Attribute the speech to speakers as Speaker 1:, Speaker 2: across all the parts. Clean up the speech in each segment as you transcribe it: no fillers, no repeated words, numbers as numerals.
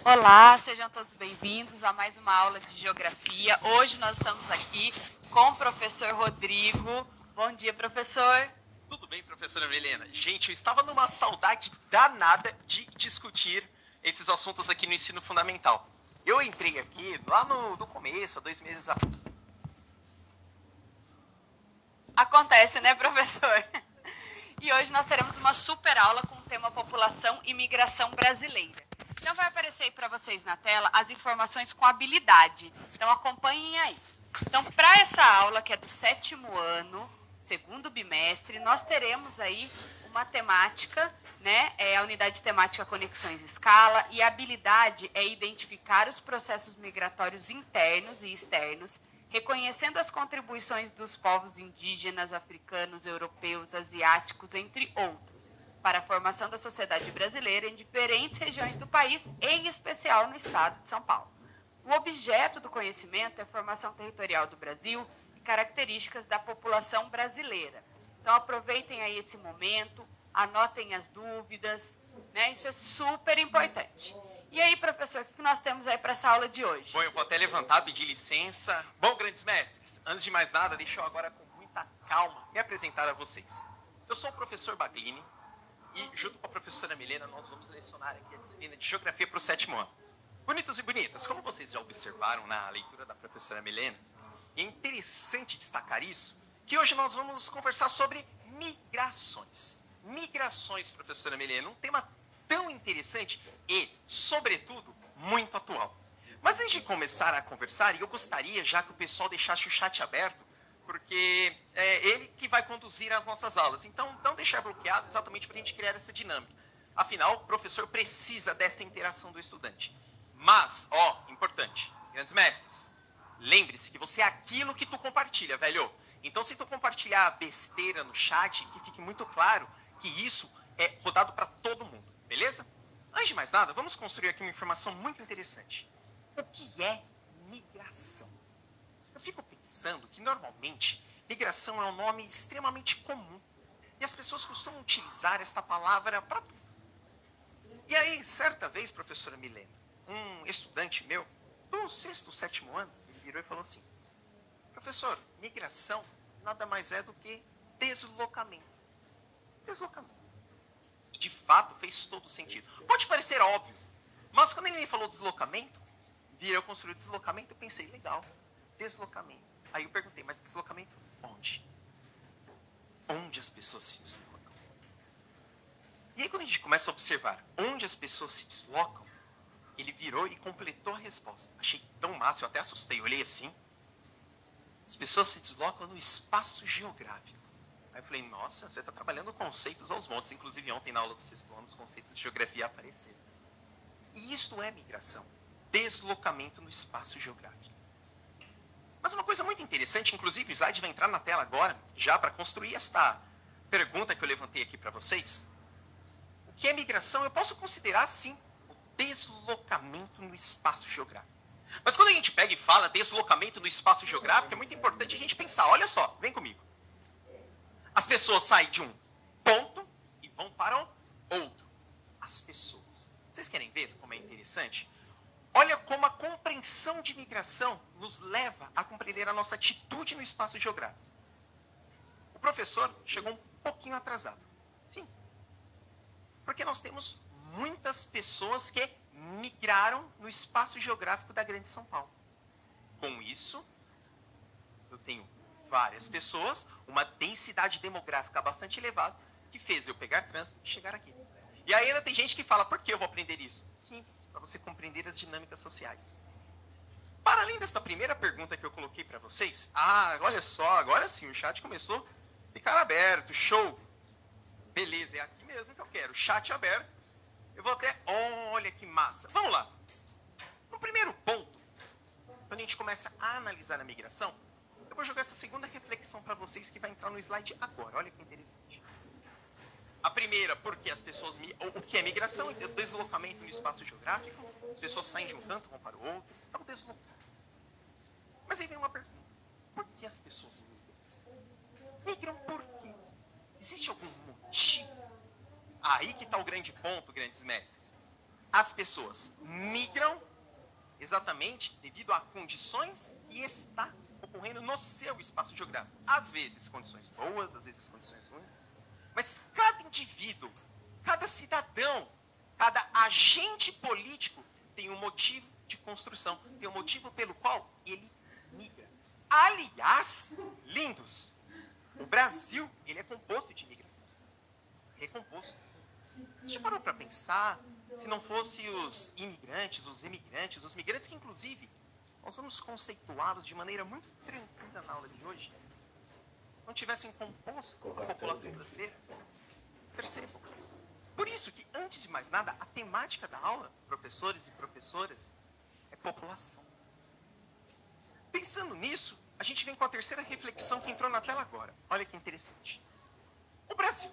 Speaker 1: Olá, sejam todos bem-vindos a mais uma aula de Geografia. Hoje nós estamos aqui com o professor Rodrigo. Bom dia, professor.
Speaker 2: Tudo bem, professora Milena? Gente, eu estava numa saudade danada de discutir esses assuntos aqui no ensino fundamental. Eu entrei aqui lá no começo, há 2 meses atrás.
Speaker 1: Acontece, né, professor? E hoje nós teremos uma super aula com o tema População e Migração Brasileira. Então vai aparecer aí para vocês na tela as informações com habilidade. Então acompanhem aí. Então para essa aula, que é do 7º ano, segundo bimestre, nós teremos aí uma temática, né? É a unidade temática Conexões Escala, e a habilidade é identificar os processos migratórios internos e externos, reconhecendo as contribuições dos povos indígenas, africanos, europeus, asiáticos, entre outros, para a formação da sociedade brasileira em diferentes regiões do país, em especial no estado de São Paulo. O objeto do conhecimento é a formação territorial do Brasil e características da população brasileira. Então aproveitem aí esse momento, anotem as dúvidas, né? Isso é super importante. E aí, professor, o que nós temos aí para essa aula de hoje?
Speaker 2: Bom, eu vou até levantar, pedir licença. Bom, grandes mestres, antes de mais nada, deixa eu agora com muita calma me apresentar a vocês. Eu sou o professor Baglini e, junto com a professora Milena, nós vamos lecionar aqui a disciplina de Geografia para o 7º ano. Bonitos e bonitas, como vocês já observaram na leitura da professora Milena, e é interessante destacar isso, que hoje nós vamos conversar sobre migrações. Migrações, professora Milena, um tema tão interessante e, sobretudo, muito atual. Mas antes de começar a conversar, eu gostaria já que o pessoal deixasse o chat aberto, porque é ele que vai conduzir as nossas aulas. Então, não deixar bloqueado exatamente para a gente criar essa dinâmica. Afinal, o professor precisa desta interação do estudante. Mas, importante, grandes mestres, lembre-se que você é aquilo que tu compartilha, velho. Então, se tu compartilhar besteira no chat, que fique muito claro que isso é rodado para todo mundo, beleza? Antes de mais nada, vamos construir aqui uma informação muito interessante. O que é migração? Eu fico pensando que, normalmente, migração é um nome extremamente comum. E as pessoas costumam utilizar esta palavra para tudo. E aí, certa vez, professora Milena, um estudante meu, do 6º, 7º ano, ele virou e falou assim: professor, migração nada mais é do que deslocamento. Deslocamento. De fato, fez todo sentido. Pode parecer óbvio, mas quando ele me falou deslocamento, eu construí o deslocamento, eu pensei, legal, deslocamento. Aí eu perguntei, mas deslocamento onde? Onde as pessoas se deslocam? E aí quando a gente começa a observar onde as pessoas se deslocam, ele virou e completou a resposta. Achei tão massa, eu até assustei, eu olhei assim. As pessoas se deslocam no espaço geográfico. Aí eu falei, nossa, você está trabalhando conceitos aos montes. Inclusive ontem na aula do 6º ano os conceitos de geografia apareceram. E isto é migração. Deslocamento no espaço geográfico. Mas uma coisa muito interessante, inclusive o slide vai entrar na tela agora, já para construir esta pergunta que eu levantei aqui para vocês. O que é migração? Eu posso considerar, sim, o deslocamento no espaço geográfico. Mas quando a gente pega e fala deslocamento no espaço geográfico, é muito importante a gente pensar, olha só, vem comigo. As pessoas saem de um ponto e vão para o outro. As pessoas. Vocês querem ver como é interessante? Olha como a compreensão de migração nos leva a compreender a nossa atitude no espaço geográfico. O professor chegou um pouquinho atrasado. Sim. Porque nós temos muitas pessoas que migraram no espaço geográfico da Grande São Paulo. Com isso, eu tenho várias pessoas, uma densidade demográfica bastante elevada, que fez eu pegar trânsito e chegar aqui. E aí ainda tem gente que fala, por que eu vou aprender isso? Simples, para você compreender as dinâmicas sociais. Para além desta primeira pergunta que eu coloquei para vocês, olha só, agora sim, o chat começou a ficar aberto, show. Beleza, é aqui mesmo que eu quero, chat aberto. Eu vou até, olha que massa. Vamos lá. No primeiro ponto, quando a gente começa a analisar a migração, eu vou jogar essa segunda reflexão para vocês que vai entrar no slide agora. Olha que interessante. A primeira, porque as pessoas... O que é migração? É o deslocamento no espaço geográfico. As pessoas saem de um canto, vão para o outro. É um deslocamento. Mas aí vem uma pergunta. Por que as pessoas migram? Migram por quê? Existe algum motivo? Aí que está o grande ponto, grandes mestres. as pessoas migram exatamente devido a condições que está ocorrendo no seu espaço geográfico. Às vezes condições boas, às vezes condições ruins. Mas cada indivíduo, cada cidadão, cada agente político tem um motivo de construção, tem um motivo pelo qual ele migra. Aliás, lindos, o Brasil, ele é composto de imigração. Ele é composto. Você já parou para pensar, se não fosse os imigrantes, os emigrantes, os migrantes que, inclusive, nós vamos conceituá-los de maneira muito tranquila na aula de hoje, não tivessem composto a população brasileira? Percebam. Por isso que, antes de mais nada, a temática da aula, professores e professoras, é população. Pensando nisso, a gente vem com a terceira reflexão que entrou na tela agora. Olha que interessante. O Brasil,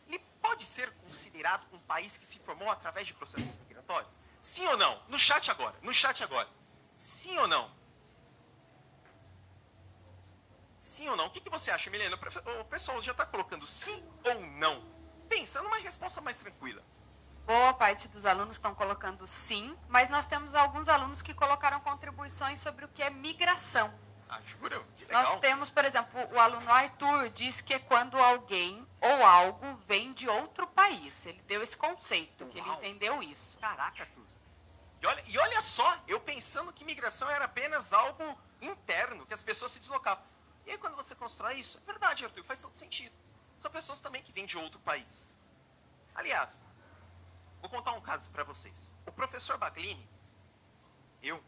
Speaker 2: ele pode ser considerado um país que se formou através de processos migratórios? Sim ou não? No chat agora. No chat agora. Sim ou não? Sim ou não? O que você acha, Milena? O pessoal já está colocando sim ou não? Pensa numa resposta mais tranquila.
Speaker 1: Boa parte dos alunos estão colocando sim, mas nós temos alguns alunos que colocaram contribuições sobre o que é migração.
Speaker 2: Ah, jura? Que legal.
Speaker 1: Nós temos, por exemplo, o aluno Arthur diz que é quando alguém ou algo vem de outro país. Ele deu esse conceito, que ele entendeu isso.
Speaker 2: Caraca, Arthur. E olha só, eu pensando que migração era apenas algo interno, que as pessoas se deslocavam. E aí quando você constrói isso, é verdade, Arthur, faz todo sentido. São pessoas também que vêm de outro país. Aliás, vou contar um caso para vocês. O professor Baglini, eu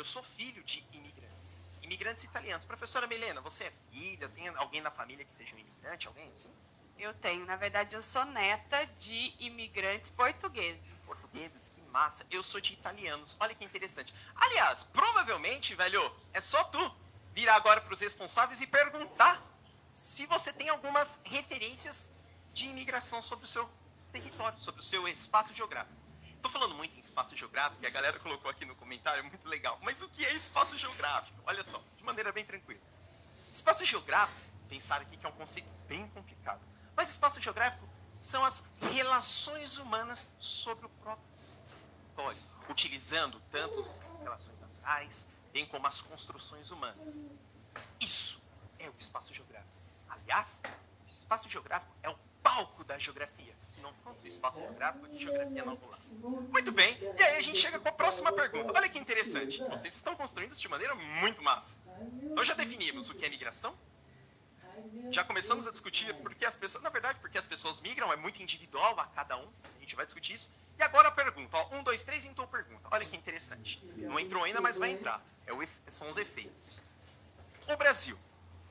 Speaker 2: sou filho de imigrantes. Imigrantes italianos. Professora Milena, você é filha? Tem alguém na família que seja um imigrante? Alguém assim?
Speaker 1: Eu tenho. Na verdade, eu sou neta de imigrantes portugueses.
Speaker 2: Portugueses? Que massa. Eu sou de italianos. Olha que interessante. Aliás, provavelmente, velho, é só tu virar agora para os responsáveis e perguntar se você tem algumas referências de imigração sobre o seu território, sobre o seu espaço geográfico. Estou falando muito em espaço geográfico, e a galera colocou aqui no comentário, muito legal. Mas o que é espaço geográfico? Olha só, de maneira bem tranquila. Espaço geográfico, pensaram aqui que é um conceito bem complicado. Mas espaço geográfico são as relações humanas sobre o próprio território, utilizando tanto as relações naturais, bem como as construções humanas. Isso é o espaço geográfico. Aliás, o espaço geográfico é o palco da geografia. Se não fosse o espaço geográfico, a geografia não rolar. Muito bem, e aí a gente chega com a próxima pergunta. Olha que interessante, vocês estão construindo isso de maneira muito massa. Nós já definimos o que é migração, já começamos a discutir porque as pessoas, na verdade, porque as pessoas migram, é muito individual a cada um, a gente vai discutir isso. E agora a pergunta, ó, 1, 2, 3, entrou a pergunta. Olha que interessante, não entrou ainda, mas vai entrar. São os efeitos. O Brasil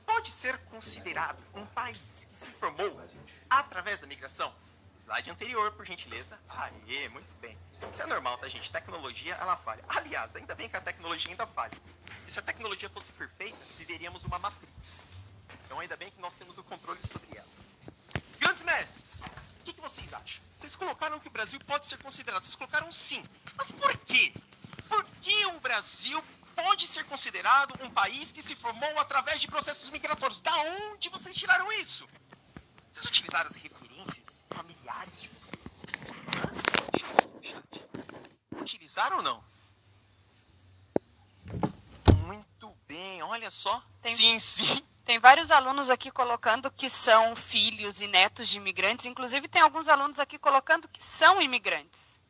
Speaker 2: pode ser considerado um país que se formou através da migração? Slide anterior, por gentileza. Aê, muito bem. Isso é normal, tá, gente? Tecnologia, ela falha. Aliás, ainda bem que a tecnologia ainda falha. E se a tecnologia fosse perfeita, viveríamos uma matriz. Então, ainda bem que nós temos o controle sobre ela. Grandes mestres, o que vocês acham? Vocês colocaram que o Brasil pode ser considerado. Vocês colocaram sim. Mas por quê? Por que o Brasil pode ser considerado um país que se formou através de processos migratórios? Da onde vocês tiraram isso? Vocês utilizaram as referências familiares de vocês? Utilizaram ou não? Muito bem, olha só. Sim.
Speaker 1: Tem vários alunos aqui colocando que são filhos e netos de imigrantes. Inclusive, tem alguns alunos aqui colocando que são imigrantes.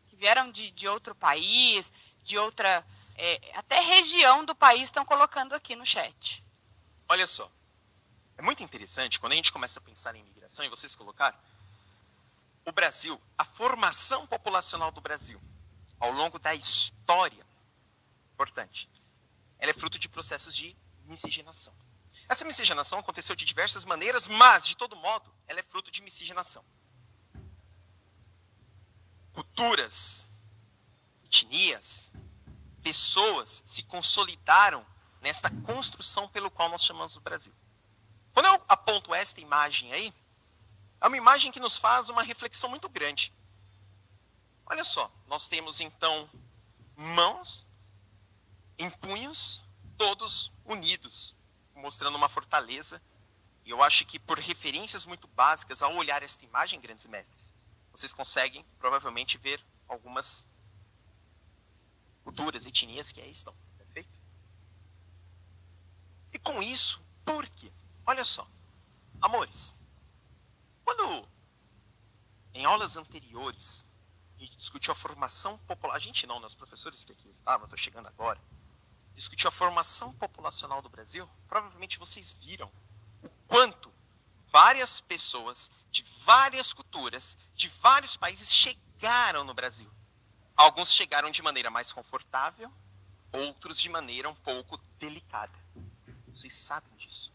Speaker 1: Que vieram de outro país, de outra... até região do país estão colocando aqui no chat.
Speaker 2: Olha só. É muito interessante quando a gente começa a pensar em imigração, e vocês colocaram, o Brasil, a formação populacional do Brasil, ao longo da história, importante, ela é fruto de processos de miscigenação. Essa miscigenação aconteceu de diversas maneiras, mas, de todo modo, ela é fruto de miscigenação. Culturas, etnias, pessoas se consolidaram nesta construção pelo qual nós chamamos o Brasil. Quando eu aponto esta imagem aí, é uma imagem que nos faz uma reflexão muito grande. Olha só, nós temos então mãos em punhos, todos unidos, mostrando uma fortaleza. E eu acho que por referências muito básicas, ao olhar esta imagem, grandes mestres, vocês conseguem provavelmente ver algumas culturas, etnias que aí estão. Perfeito? E com isso, por quê? Olha só. Amores, quando em aulas anteriores a gente discutiu a formação popular, a gente não, né, os professores que aqui estavam, estou chegando agora, discutiu a formação populacional do Brasil, provavelmente vocês viram o quanto várias pessoas de várias culturas, de vários países chegaram no Brasil. Alguns chegaram de maneira mais confortável, outros de maneira um pouco delicada. Vocês sabem disso.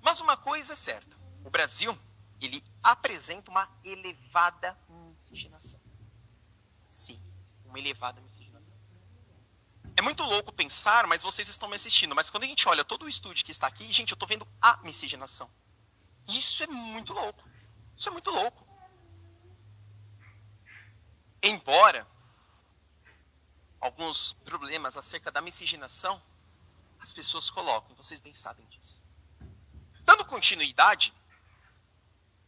Speaker 2: Mas uma coisa é certa, o Brasil, ele apresenta uma elevada miscigenação. Sim, uma elevada miscigenação. É muito louco pensar, mas vocês estão me assistindo, mas quando a gente olha todo o estúdio que está aqui, gente, eu estou vendo a miscigenação. Isso é muito louco. Isso é muito louco. Embora alguns problemas acerca da miscigenação, as pessoas colocam, vocês bem sabem disso. Dando continuidade,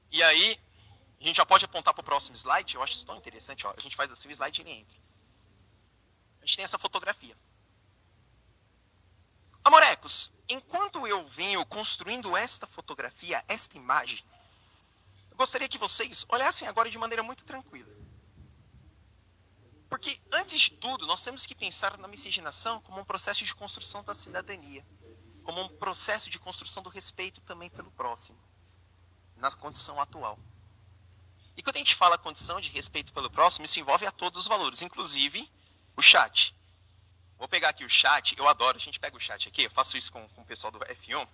Speaker 2: e aí a gente já pode apontar para o próximo slide, eu acho isso tão interessante, ó, a gente faz assim, o slide ele entra. A gente tem essa fotografia. Amorecos, enquanto eu venho construindo esta fotografia, esta imagem, eu gostaria que vocês olhassem agora de maneira muito tranquila. Porque, antes de tudo, nós temos que pensar na miscigenação como um processo de construção da cidadania, como um processo de construção do respeito também pelo próximo, na condição atual. E quando a gente fala condição de respeito pelo próximo, isso envolve a todos os valores, inclusive o chat. Vou pegar aqui o chat, eu adoro, a gente pega o chat aqui, eu faço isso com o pessoal do F1,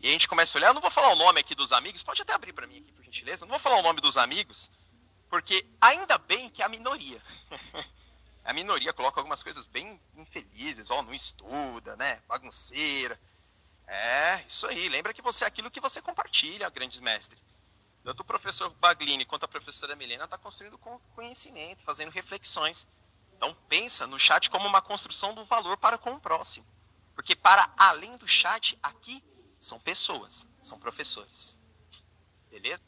Speaker 2: e a gente começa a olhar, eu não vou falar o nome aqui dos amigos, pode até abrir para mim aqui, por gentileza, não vou falar o nome dos amigos, porque ainda bem que é a minoria. A minoria coloca algumas coisas bem infelizes, ó, não estuda, né, bagunceira. É, isso aí, lembra que você é aquilo que você compartilha, grandes mestres. Tanto o professor Baglini quanto a professora Milena está construindo conhecimento, fazendo reflexões. Então pensa no chat como uma construção do valor para com o próximo. Porque para além do chat, aqui são pessoas, são professores. Beleza?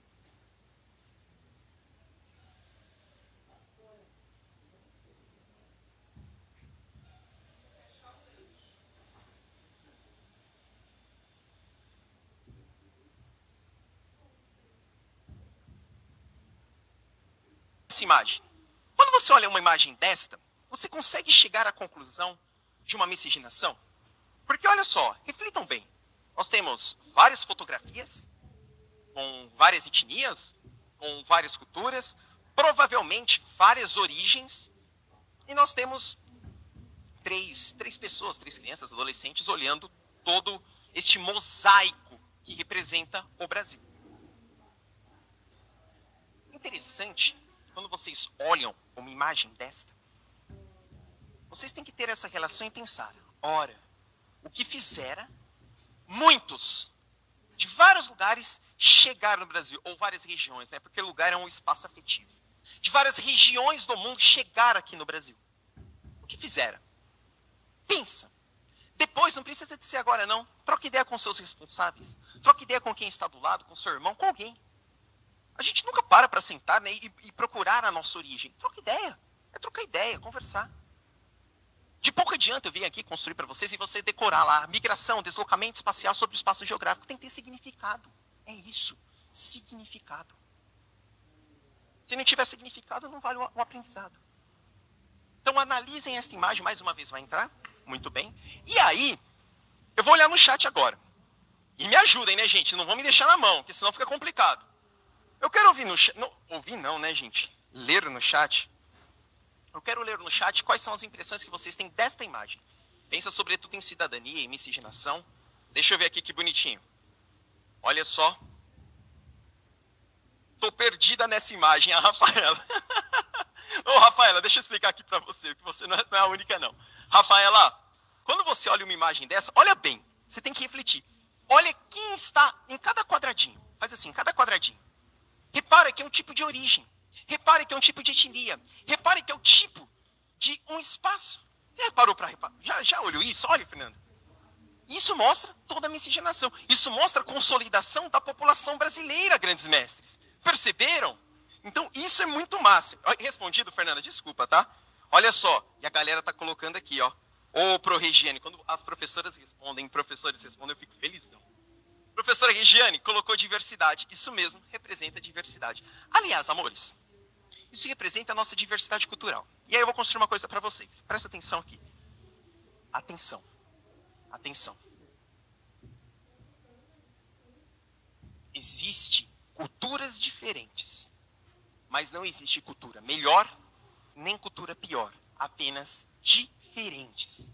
Speaker 2: Essa imagem. Quando você olha uma imagem desta, você consegue chegar à conclusão de uma miscigenação? Porque olha só, reflitam bem. Nós temos várias fotografias, com várias etnias, com várias culturas, provavelmente várias origens, e nós temos três pessoas, três crianças, adolescentes, olhando todo este mosaico que representa o Brasil. Interessante, quando vocês olham uma imagem desta, vocês têm que ter essa relação e pensar, ora, o que fizera muitos de vários lugares chegaram no Brasil, ou várias regiões, né? Porque lugar é um espaço afetivo. De várias regiões do mundo chegaram aqui no Brasil. O que fizeram? Pensa. Depois, não precisa de ser agora não, troca ideia com seus responsáveis, troca ideia com quem está do lado, com seu irmão, com alguém. A gente nunca para sentar, né, e procurar a nossa origem. Troca ideia. É trocar ideia, conversar. De pouco adianta eu vir aqui construir para vocês e você decorar lá. Migração, deslocamento espacial sobre o espaço geográfico. Tem que ter significado. É isso. Significado. Se não tiver significado, não vale o aprendizado. Então analisem esta imagem. Mais uma vez vai entrar. Muito bem. E aí, eu vou olhar no chat agora. E me ajudem, né, gente? Não vão me deixar na mão, porque senão fica complicado. Eu quero ouvir no chat. Ouvir não, né, gente? Ler no chat. Eu quero ler no chat quais são as impressões que vocês têm desta imagem. Pensa sobretudo em cidadania e miscigenação. Deixa eu ver aqui que bonitinho. Olha só. Tô perdida nessa imagem, a Rafaela. Ô, Rafaela, deixa eu explicar aqui pra você, que você não é a única, não. Rafaela, quando você olha uma imagem dessa, olha bem. Você tem que refletir. Olha quem está em cada quadradinho. Faz assim, cada quadradinho. Repara que é um tipo de origem. Repare que é um tipo de etnia. Repare que é o tipo de um espaço. Já reparou para reparar? Já olhou isso? Olha, Fernando. Isso mostra toda a miscigenação. Isso mostra a consolidação da população brasileira, grandes mestres. Perceberam? Então, isso é muito massa. Respondido, Fernanda, desculpa, tá? Olha só, e a galera tá colocando aqui, ó. Ô, Pro Regiane, quando as professoras respondem, professores respondem, eu fico felizão. Professora Regiane colocou diversidade. Isso mesmo, representa diversidade. Aliás, amores, isso representa a nossa diversidade cultural. E aí eu vou construir uma coisa para vocês. Presta atenção aqui. Atenção. Atenção. Existem culturas diferentes, mas não existe cultura melhor nem cultura pior. Apenas diferentes.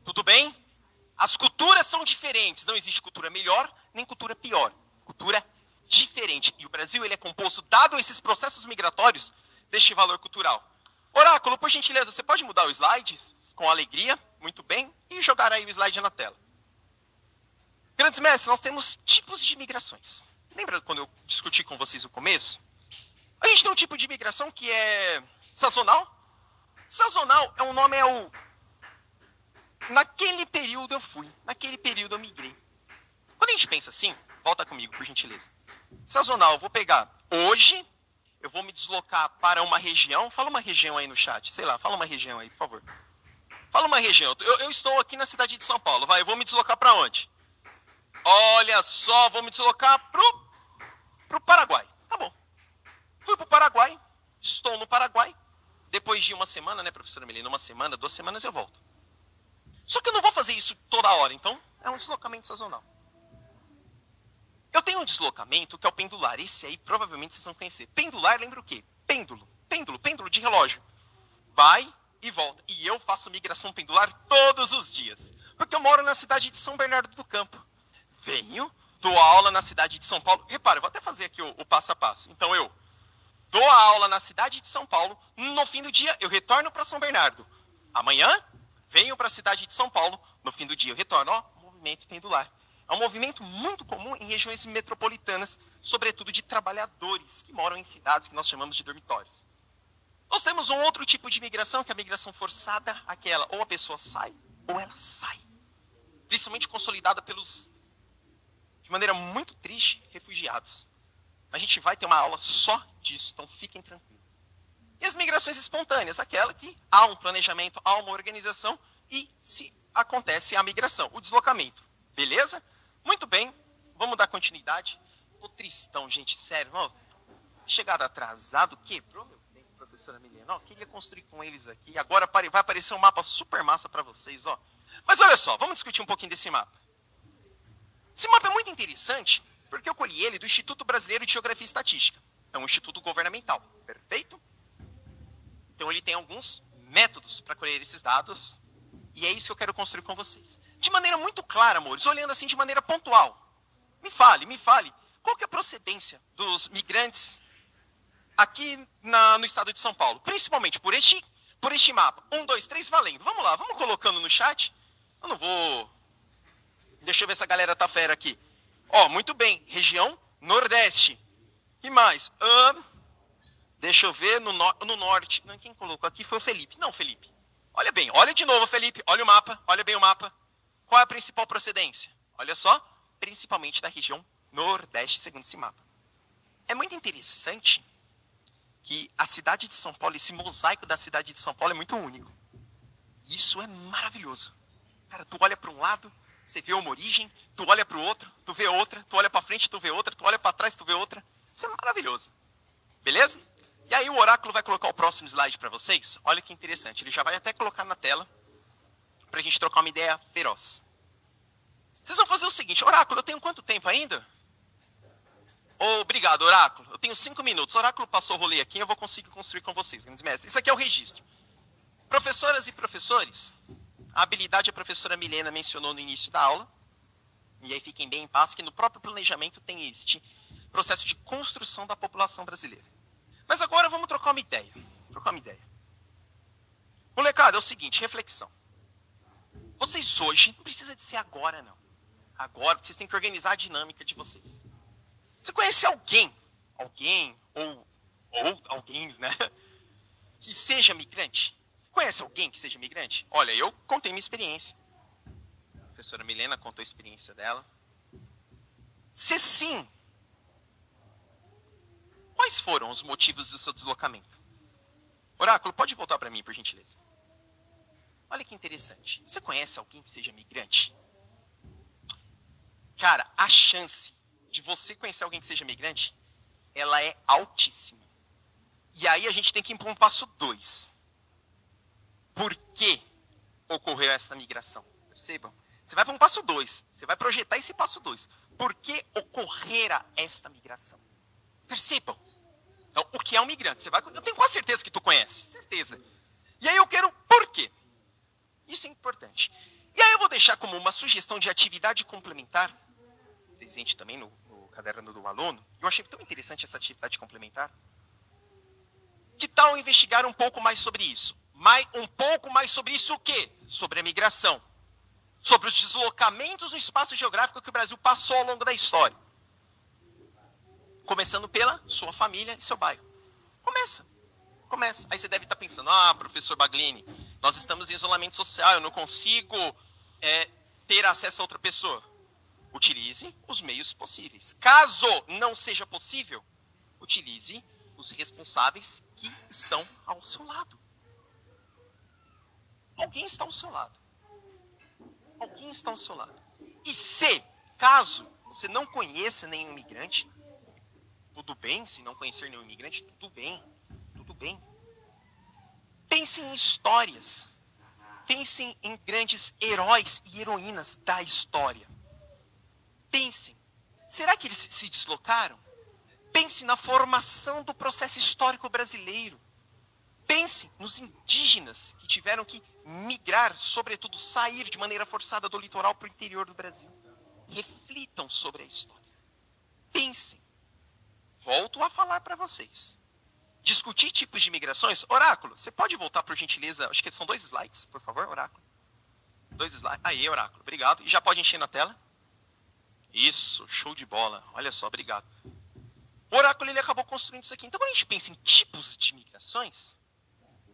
Speaker 2: Tudo bem? As culturas são diferentes. Não existe cultura melhor nem cultura pior. Cultura diferente. E o Brasil ele é composto, dado esses processos migratórios, deste valor cultural. Oráculo, por gentileza, você pode mudar o slide com alegria? Muito bem. E jogar aí o slide na tela. Grandes mestres, nós temos tipos de migrações. Lembra quando eu discuti com vocês no começo? A gente tem um tipo de migração que é sazonal. Sazonal é um nome, naquele período eu fui, naquele período eu migrei. Quando a gente pensa assim, volta comigo, por gentileza. Sazonal, eu vou pegar hoje, eu vou me deslocar para uma região. Fala uma região aí no chat, sei lá, fala uma região aí, por favor. Fala uma região. Eu estou aqui na cidade de São Paulo, vai, eu vou me deslocar para onde? Olha só, vou me deslocar pro Paraguai. Tá bom. Fui pro Paraguai, estou no Paraguai. Depois de uma semana, né, professora Melina? Uma semana, 2 semanas eu volto. Só que eu não vou fazer isso toda hora, então é um deslocamento sazonal. Eu tenho um deslocamento que é o pendular. Esse aí provavelmente vocês vão conhecer. Pendular lembra o quê? Pêndulo. Pêndulo de relógio. Vai e volta. E eu faço migração pendular todos os dias. Porque eu moro na cidade de São Bernardo do Campo. Venho, dou aula na cidade de São Paulo. Repara, eu vou até fazer aqui o passo a passo. Então eu dou a aula na cidade de São Paulo. No fim do dia eu retorno para São Bernardo. Amanhã venho para a cidade de São Paulo. No fim do dia eu retorno. Ó, movimento pendular. É um movimento muito comum em regiões metropolitanas, sobretudo de trabalhadores que moram em cidades que nós chamamos de dormitórios. Nós temos um outro tipo de migração, que é a migração forçada, aquela ou a pessoa sai ou ela sai. Principalmente consolidada pelos, de maneira muito triste, refugiados. A gente vai ter uma aula só disso, então fiquem tranquilos. E as migrações espontâneas, aquela que há um planejamento, há uma organização e se acontece a migração, o deslocamento. Beleza? Muito bem, vamos dar continuidade. Tô tristão, gente, sério. Ó, chegada atrasado, quebrou meu tempo, professora Milena. Ó, queria construir com eles aqui. Agora vai aparecer um mapa super massa para vocês, ó. Mas olha só, vamos discutir um pouquinho desse mapa. Esse mapa é muito interessante, porque eu colhi ele do Instituto Brasileiro de Geografia e Estatística. É um instituto governamental, perfeito? Então ele tem alguns métodos para colher esses dados. E é isso que eu quero construir com vocês. De maneira muito clara, amores, olhando assim de maneira pontual. Me fale, qual que é a procedência dos migrantes aqui no estado de São Paulo? Principalmente por este mapa. 1, 2, 3, valendo. Vamos lá, vamos colocando no chat. Eu não vou... Deixa eu ver se a galera tá fera aqui. Ó, muito bem, região Nordeste. E mais? Deixa eu ver, no Norte. Não, quem colocou aqui foi o Felipe. Não, Felipe. Olha bem, olha de novo, Felipe. Olha o mapa, olha bem o mapa. Qual é a principal procedência? Olha só, principalmente da região Nordeste, segundo esse mapa. É muito interessante que a cidade de São Paulo, esse mosaico da cidade de São Paulo é muito único. Isso é maravilhoso. Cara, tu olha para um lado, você vê uma origem, tu olha para o outro, tu vê outra, tu olha para frente, tu vê outra, tu olha para trás, tu vê outra. Isso é maravilhoso. Beleza? E aí o oráculo vai colocar o próximo slide para vocês. Olha que interessante. Ele já vai até colocar na tela para a gente trocar uma ideia feroz. Vocês vão fazer o seguinte. Oráculo, eu tenho quanto tempo ainda? Obrigado, oráculo. Eu tenho 5 minutos. O oráculo passou o rolê aqui, eu vou conseguir construir com vocês, grandes mestres. Isso aqui é o registro. Professoras e professores, a habilidade a professora Milena mencionou no início da aula. E aí fiquem bem em paz que no próprio planejamento tem este processo de construção da população brasileira. Mas agora vamos trocar uma ideia. Molecada, é o seguinte, reflexão. Vocês hoje, não precisa de ser agora não. Agora, vocês têm que organizar a dinâmica de vocês. Você conhece alguém ou alguém, né, que seja migrante? Conhece alguém que seja migrante? Olha, eu contei minha experiência. professora Milena contou a experiência dela. Se sim, quais foram os motivos do seu deslocamento? Oráculo, pode voltar para mim, por gentileza. Olha que interessante. Você conhece alguém que seja migrante? Cara, a chance de você conhecer alguém que seja migrante, ela é altíssima. E aí a gente tem que ir para um passo 2. Por que ocorreu essa migração? Percebam? Você vai para um passo 2. Você vai projetar esse passo 2. Por que ocorrera esta migração? Percebam. Então, o que é um migrante? Eu tenho quase certeza que tu conhece. Certeza. E aí eu quero por quê? Isso é importante. E aí eu vou deixar como uma sugestão de atividade complementar, presente também no caderno do aluno. Eu achei tão interessante essa atividade complementar. Que tal investigar um pouco mais sobre isso? Um pouco mais sobre isso o quê? Sobre a migração. Sobre os deslocamentos no espaço geográfico que o Brasil passou ao longo da história. Começando pela sua família e seu bairro. Começa. Aí você deve estar pensando, professor Baglini, nós estamos em isolamento social, eu não consigo ter acesso a outra pessoa. Utilize os meios possíveis. Caso não seja possível, utilize os responsáveis que estão ao seu lado. Alguém está ao seu lado. Alguém está ao seu lado. E caso você não conheça nenhum imigrante, tudo bem, se não conhecer nenhum imigrante, tudo bem. Pense em histórias. Pensem em grandes heróis e heroínas da história. Pensem, será que eles se deslocaram? Pense na formação do processo histórico brasileiro. Pense nos indígenas que tiveram que migrar, sobretudo sair de maneira forçada do litoral para o interior do Brasil. Reflitam sobre a história. Pensem. Volto a falar para vocês. Discutir tipos de migrações. Oráculo, você pode voltar, por gentileza? Acho que são 2 slides, por favor, Oráculo. 2 slides. Aí, Oráculo, obrigado. E já pode encher na tela? Isso, show de bola. Olha só, obrigado. O Oráculo ele acabou construindo isso aqui. Então, quando a gente pensa em tipos de migrações,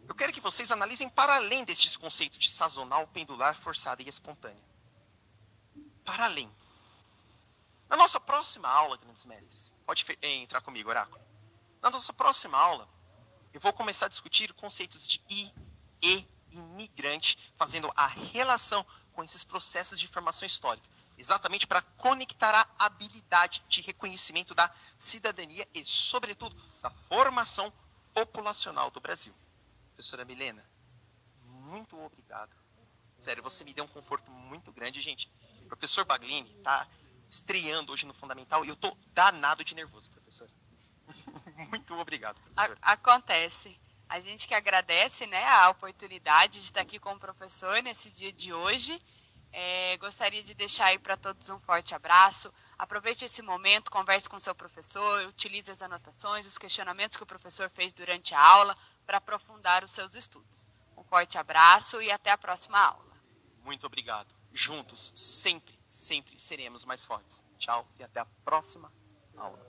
Speaker 2: eu quero que vocês analisem para além destes conceitos de sazonal, pendular, forçada e espontânea. Para além. Na nossa próxima aula, grandes mestres, pode entrar comigo, Oráculo. Na nossa próxima aula, eu vou começar a discutir conceitos de e imigrante, fazendo a relação com esses processos de formação histórica. Exatamente para conectar a habilidade de reconhecimento da cidadania e, sobretudo, da formação populacional do Brasil. Professora Milena, muito obrigado. Sério, você me deu um conforto muito grande, gente. O professor Baglini está estreando hoje no Fundamental e eu estou danado de nervoso, professora. Muito obrigado, professor.
Speaker 1: Acontece. A gente que agradece, né, a oportunidade de estar aqui com o professor nesse dia de hoje. Gostaria de deixar aí para todos um forte abraço. Aproveite esse momento, converse com seu professor, utilize as anotações, os questionamentos que o professor fez durante a aula para aprofundar os seus estudos. Um forte abraço e até a próxima aula.
Speaker 2: Muito obrigado. Juntos, sempre seremos mais fortes. Tchau e até a próxima aula.